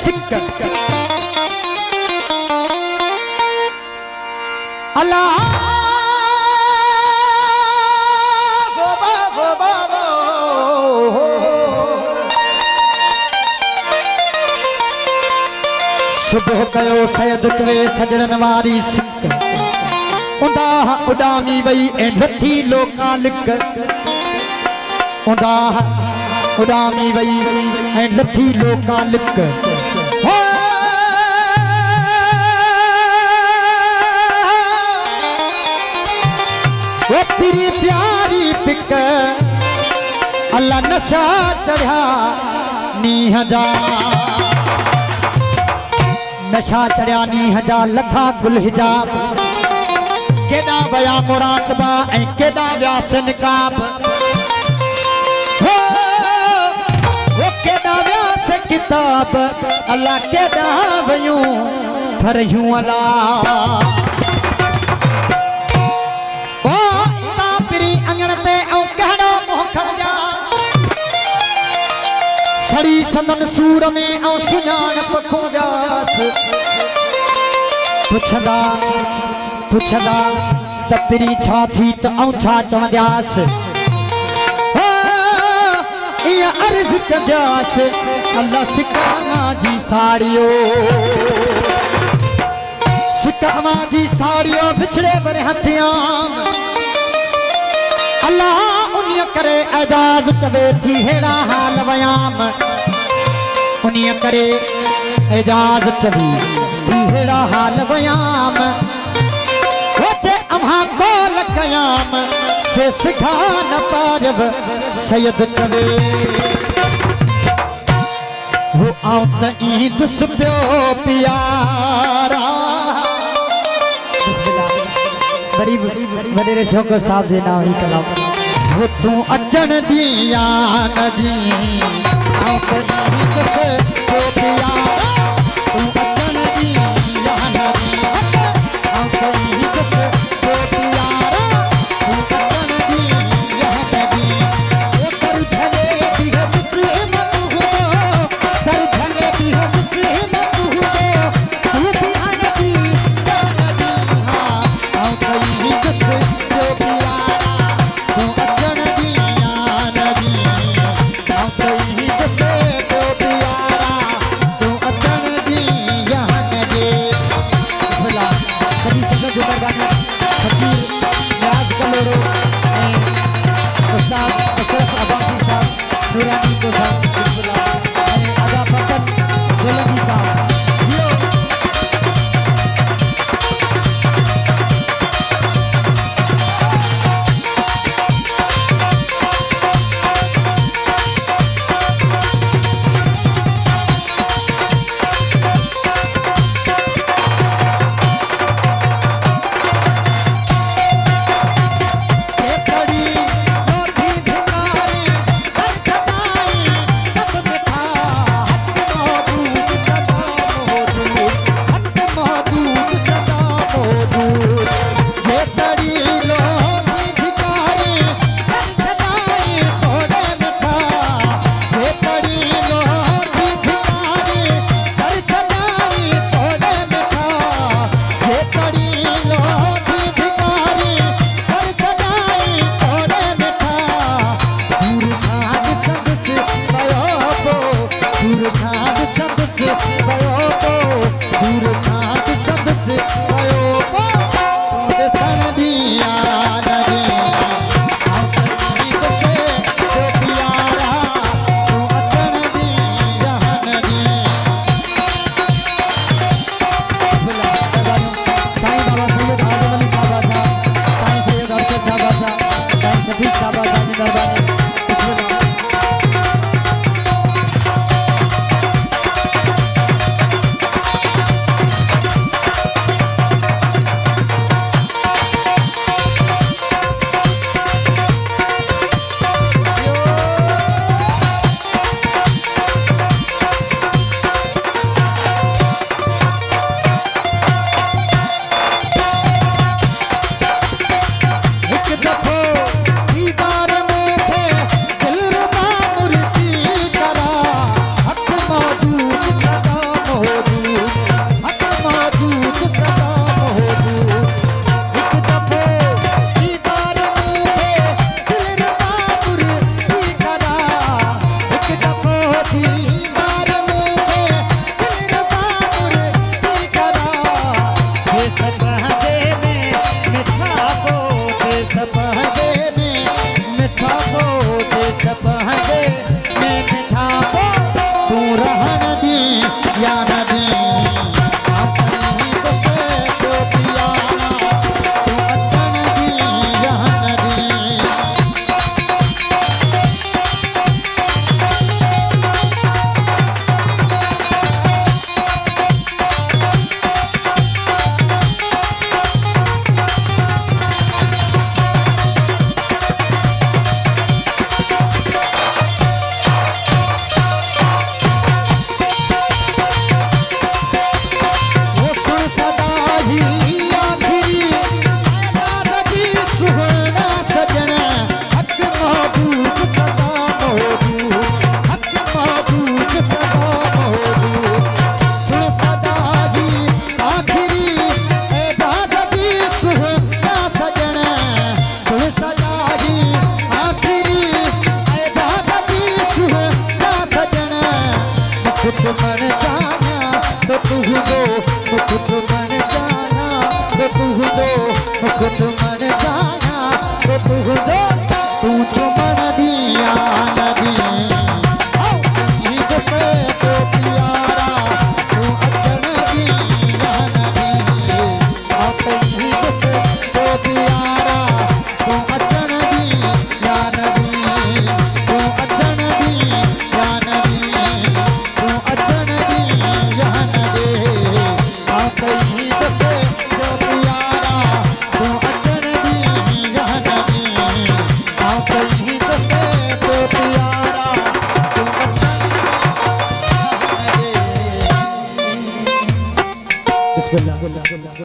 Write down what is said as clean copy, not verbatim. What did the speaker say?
सिक अल्लाह सुबह कयो सैद करे सजन वारी सिक उंदा उडामी वई ऐं नथी लोकां लिक उंदा उडामी वई ऐं नथी लोकां लिक वो पिरी प्यारी पिक अल्लाह नशा चढ़ा नीह जा नशा चढ़िया नीह जा लथा गुल हिजाब केड़ा वया मुराकबा ऐं केड़ा व्यास निकाब वो केड़ा व्यास किताब अल्लाह केड़ा वयूं फरयूं अला ओ इता पिरी अंगण ते ऐं कहड़ो मोह खड़जा सड़ी संदन सूर में ऐं सुञाणप खोजास पुछदा पुछदा त पिरी छा थी त ऐं छा चवंदास इहा अर्ज़ कंदास अल्लाह सिकाना जी साड़ियो सिकाना जी साड़ियो बिछड़े वरे हथियाम अल्लाह उन्हीअ करे एजाज चवे थी हेड़ा हाल वयाम उन्हीअ करे एजाज चवी थी हेड़ा हाल वयाम होते अम्हा कोल कयाम से सिखा न पारब सैयद चवे वो आऊं त ईद सुपियो प्यारा बड़ी बड़े शौक साहब जे नाम ही कलाम वो तू अचन दिया नदी आऊं त ईद सुपियो प्यारा तू अचन दिया नदी आऊं त ईद सुपियो प्यारा तू अचन दिया नदी वो कर झले भी मुसीबत हो कर झले भी मुसीबत हो तू भी नदी हां आऊं त ईद सुपियो प्यारा तू अचन दिया नदी आऊं त ईद सुपियो प्यारा तू अचन दिया नदी भला सभी संगत जो मेहरबानी फकीर न्याज कलोड़ो उस्ताद अशरफ अब्बासी साहब नूरानी को साहब बिस्मिल्लाह आजा फकत सोलंकी साहब जियो के पड़ी मोटी भिखारी हर खटाई तब बिठा हक मौजूद सदा मौजूद जे पड़ी लोटी भिखारी हर खटाई थोड़े मिठा जे पड़ी लोटी भिखारी हर खटाई थोड़े मिठा जे पड़ी लोटी भिखारी हर खटाई थोड़े मिठा दूर भाग सबसे पयो को दूर भाग सबसे पयो को दूर भाग सबसे पयो को तोरे सन दिया नदी आऊं त ईद से जो प्यारा तू अचन दिया नदी साईं बाबा सैयद आजम अली साहब आजा साईं सैयद अरशद साहब आजा साईं शफीक साहब आजा की मेहरबानी बिस्मिल्लाह या नदी अपनी बसे तो प्यारा तू अचन दी या नदी कुछ मन जाना तो तू दो कुछ मन जाना तो तू दो कुछ मन जाना तो तू दो तू चुमन दिया नदी से तो प्यारा तू अचन दिया नदी अपनी से तो प्यारा तू अचन दिया नदी तू अचन दिया नदी बिस्मिल्लाह।